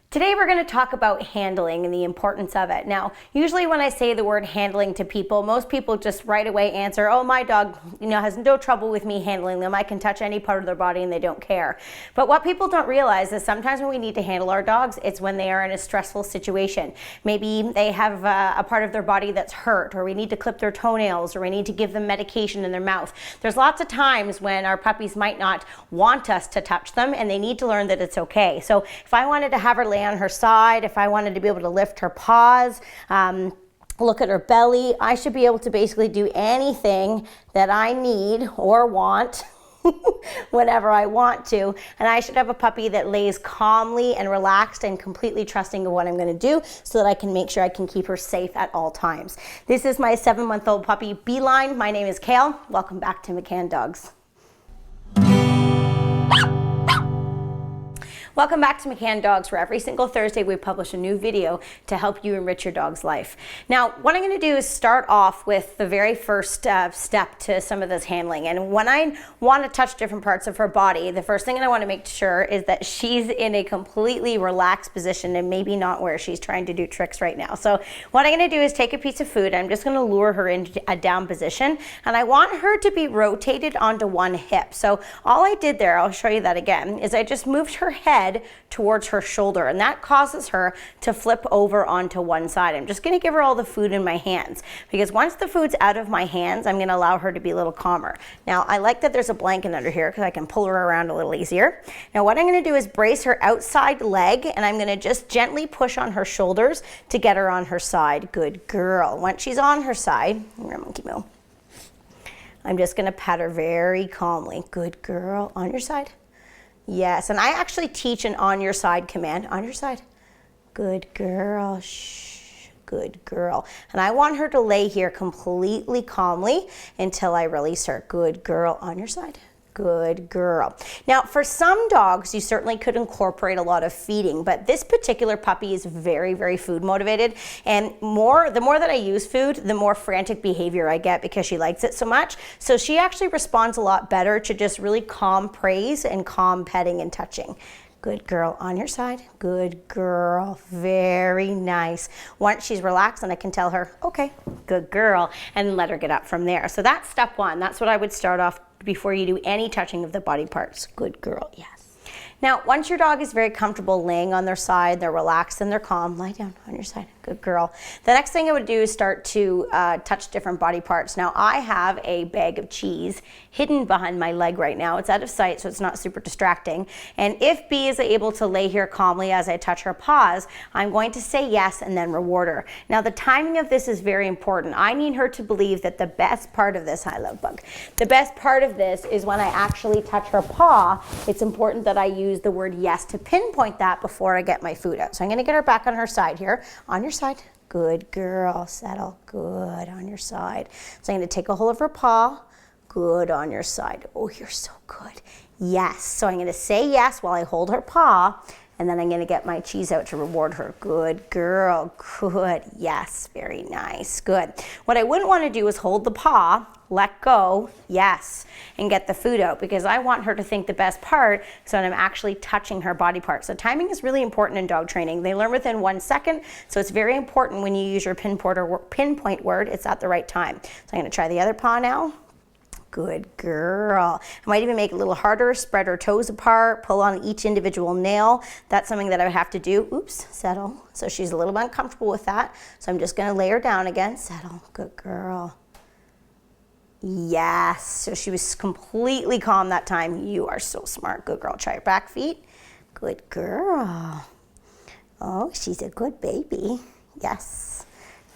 Today we're going to talk about handling and the importance of it. Now, usually when I say the word handling to people, most people just right away answer, oh, my dog, has no trouble with me handling them. I can touch any part of their body and they don't care. But what people don't realize is sometimes when we need to handle our dogs, it's when they are in a stressful situation. Maybe they have a part of their body that's hurt, or we need to clip their toenails, or we need to give them medication in their mouth. There's lots of times when our puppies might not want us to touch them, and they need to learn that it's okay. So if I wanted to have her lay on her side, if I wanted to be able to lift her paws, look at her belly, I should be able to basically do anything that I need or want whenever I want to. And I should have a puppy that lays calmly and relaxed and completely trusting of what I'm going to do so that I can make sure I can keep her safe at all times. This is my 7-month-old puppy, Beeline. My name is Kayl. Welcome back to McCann Dogs. Welcome back to McCann Dogs, where every single Thursday we publish a new video to help you enrich your dog's life. Now, what I'm going to do is start off with the very first step to some of this handling. And when I want to touch different parts of her body, the first thing that I want to make sure is that she's in a completely relaxed position and maybe not where she's trying to do tricks right now. So what I'm going to do is take a piece of food. I'm just going to lure her into a down position, and I want her to be rotated onto one hip. So all I did there, I'll show you that again, is I just moved her head towards her shoulder, and that causes her to flip over onto one side. I'm just going to give her all the food in my hands, because once the food's out of my hands, I'm going to allow her to be a little calmer. Now, I like that there's a blanket under here because I can pull her around a little easier. Now, what I'm going to do is brace her outside leg, and I'm going to just gently push on her shoulders to get her on her side. Good girl. Once she's on her side, monkey moo, I'm just going to pat her very calmly. Good girl. On your side. Yes, and I actually teach an on your side command. On your side. Good girl. Shh. Good girl. And I want her to lay here completely calmly until I release her. Good girl. On your side. Good girl. Now, for some dogs, you certainly could incorporate a lot of feeding, but this particular puppy is very, very food motivated. And the more that I use food, the more frantic behavior I get because she likes it so much. So she actually responds a lot better to just really calm praise and calm petting and touching. Good girl. On your side. Good girl. Very nice. Once she's relaxed, and I can tell her, okay, good girl, and let her get up from there. So that's step one. That's what I would start off before you do any touching of the body parts. Good girl. Yes. Now, once your dog is very comfortable laying on their side, they're relaxed and they're calm, lie down on your side. Good girl. The next thing I would do is start to touch different body parts. Now, I have a bag of cheese hidden behind my leg right now. It's out of sight, so it's not super distracting. And if Bee is able to lay here calmly as I touch her paws, I'm going to say yes and then reward her. Now, the timing of this is very important. I need her to believe that the best part of this, I love bug, the best part of this is when I actually touch her paw. It's important that I use the word yes to pinpoint that before I get my food out. So I'm going to get her back on her side here. On your side. Good girl. Settle. Good. On your side. So I'm going to take a hold of her paw. Good. On your side. Oh, you're so good. Yes. So I'm going to say yes while I hold her paw, and then I'm going to get my cheese out to reward her. Good girl. Good. Yes. Very nice. Good. What I wouldn't want to do is hold the paw, let go, yes, and get the food out, because I want her to think the best part is when I'm actually touching her body parts. So timing is really important in dog training. They learn within 1 second, so it's very important when you use your pinpoint word, it's at the right time. So I'm going to try the other paw now. Good girl. I might even make it a little harder, spread her toes apart, pull on each individual nail. That's something that I would have to do. Oops, settle. So she's a little bit uncomfortable with that. So I'm just going to lay her down again. Settle. Good girl. Yes. So she was completely calm that time. You are so smart. Good girl. Try your back feet. Good girl. Oh, she's a good baby. Yes.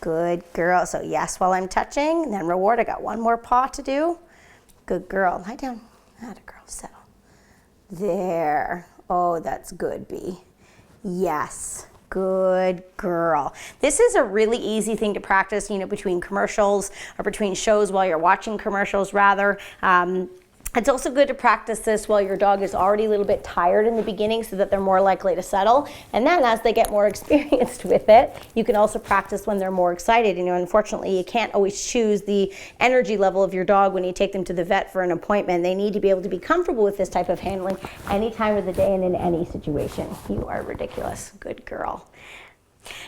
Good girl. So yes while I'm touching, and then reward. I got one more paw to do. Good girl. Lie down. Atta girl. Settle. There. Oh, that's good, Bee. Yes. Good girl. This is a really easy thing to practice, between commercials or between shows while you're watching commercials rather. It's also good to practice this while your dog is already a little bit tired in the beginning so that they're more likely to settle. And then as they get more experienced with it, you can also practice when they're more excited. You know, unfortunately, you can't always choose the energy level of your dog when you take them to the vet for an appointment. They need to be able to be comfortable with this type of handling any time of the day and in any situation. You are ridiculous. Good girl.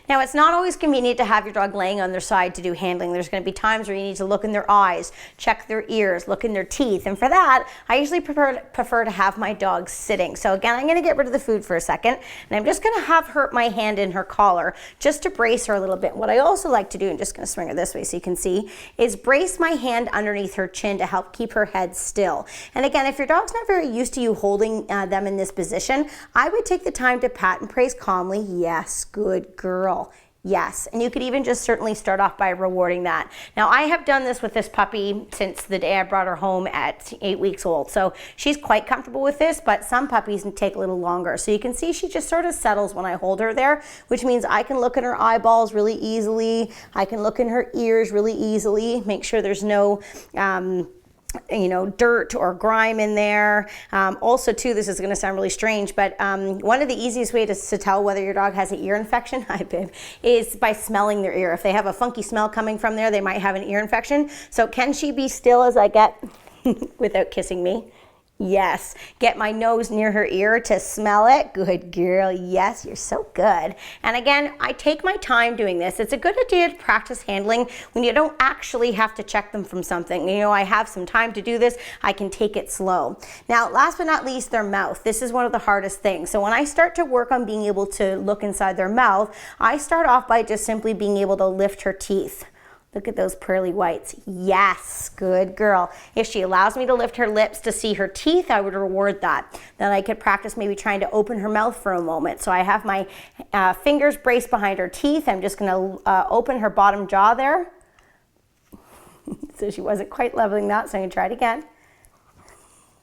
Now, it's not always convenient to have your dog laying on their side to do handling. There's going to be times where you need to look in their eyes, check their ears, look in their teeth. And for that, I usually prefer to have my dog sitting. So again, I'm going to get rid of the food for a second, and I'm just going to have my hand in her collar just to brace her a little bit. What I also like to do, I'm just going to swing her this way so you can see, is brace my hand underneath her chin to help keep her head still. And again, if your dog's not very used to you holding them in this position, I would take the time to pat and praise calmly. Yes, good girl. Yes, and you could even just certainly start off by rewarding that. Now, I have done this with this puppy since the day I brought her home at 8 weeks old. So she's quite comfortable with this, but some puppies take a little longer. So you can see she just sort of settles when I hold her there, which means I can look in her eyeballs really easily. I can look in her ears really easily, make sure there's no dirt or grime in there. Also too, this is going to sound really strange, but one of the easiest ways to tell whether your dog has an ear infection, hi babe, is by smelling their ear. If they have a funky smell coming from there, they might have an ear infection. So can she be still as I get, without kissing me? Yes. Get my nose near her ear to smell it. Good girl. Yes, you're so good. And again, I take my time doing this. It's a good idea to practice handling when you don't actually have to check them from something. You know, I have some time to do this. I can take it slow. Now, last but not least, their mouth. This is one of the hardest things. So when I start to work on being able to look inside their mouth, I start off by just simply being able to lift her teeth. Look at those pearly whites. Yes, good girl. If she allows me to lift her lips to see her teeth, I would reward that. Then I could practice maybe trying to open her mouth for a moment. So I have my fingers braced behind her teeth. I'm just gonna open her bottom jaw there. So she wasn't quite leveling that, so I'm gonna try it again.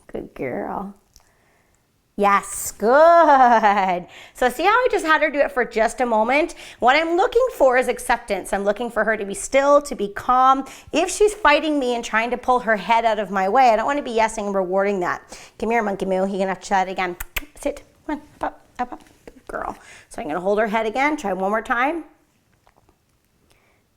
Good girl. Yes, good. So see how I just had her do it for just a moment? What I'm looking for is acceptance. I'm looking for her to be still, to be calm. If she's fighting me and trying to pull her head out of my way, I don't want to be yesing and rewarding that. Come here, monkey moo. You're gonna have to try it again. Sit. Come on, up, up, up. Good girl. So I'm gonna hold her head again. Try one more time.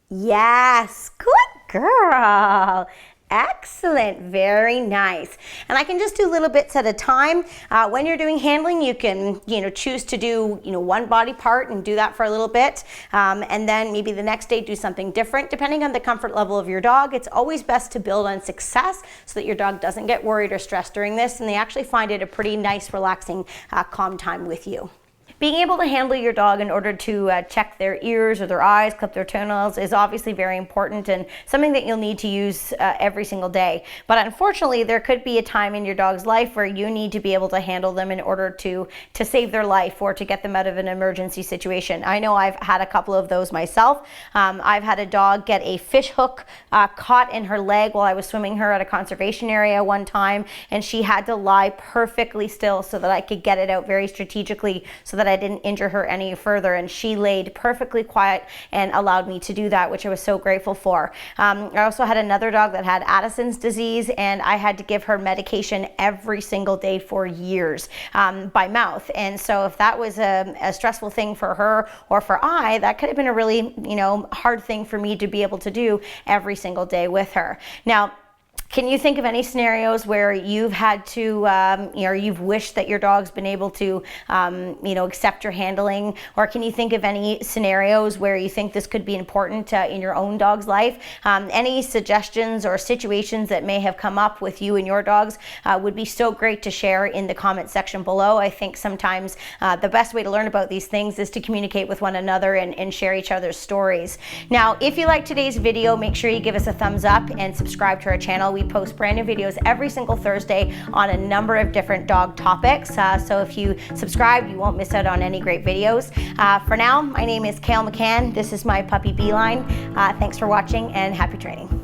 Yes, good girl. Excellent, very nice. And I can just do little bits at a time. When you're doing handling, you can, choose to do, one body part and do that for a little bit. And then maybe the next day do something different. Depending on the comfort level of your dog, it's always best to build on success so that your dog doesn't get worried or stressed during this and they actually find it a pretty nice, relaxing, calm time with you. Being able to handle your dog in order to check their ears or their eyes, clip their toenails is obviously very important and something that you'll need to use every single day. But unfortunately, there could be a time in your dog's life where you need to be able to handle them in order to save their life or to get them out of an emergency situation. I know I've had a couple of those myself. I've had a dog get a fish hook caught in her leg while I was swimming her at a conservation area one time, and she had to lie perfectly still so that I could get it out very strategically so that I didn't injure her any further, and she laid perfectly quiet and allowed me to do that, which I was so grateful for. I also had another dog that had Addison's disease, and I had to give her medication every single day for years by mouth. And so if that was a stressful thing for her or for that could have been a really hard thing for me to be able to do every single day with her. Now, can you think of any scenarios where you've had to, or you've wished that your dog's been able to, accept your handling? Or can you think of any scenarios where you think this could be important in your own dog's life? Any suggestions or situations that may have come up with you and your dogs would be so great to share in the comment section below. I think sometimes the best way to learn about these things is to communicate with one another and share each other's stories. Now, if you like today's video, make sure you give us a thumbs up and subscribe to our channel. We post brand new videos every single Thursday on a number of different dog topics. So if you subscribe, you won't miss out on any great videos. For now, my name is Kayl McCann. This is my puppy Beeline. Thanks for watching and happy training.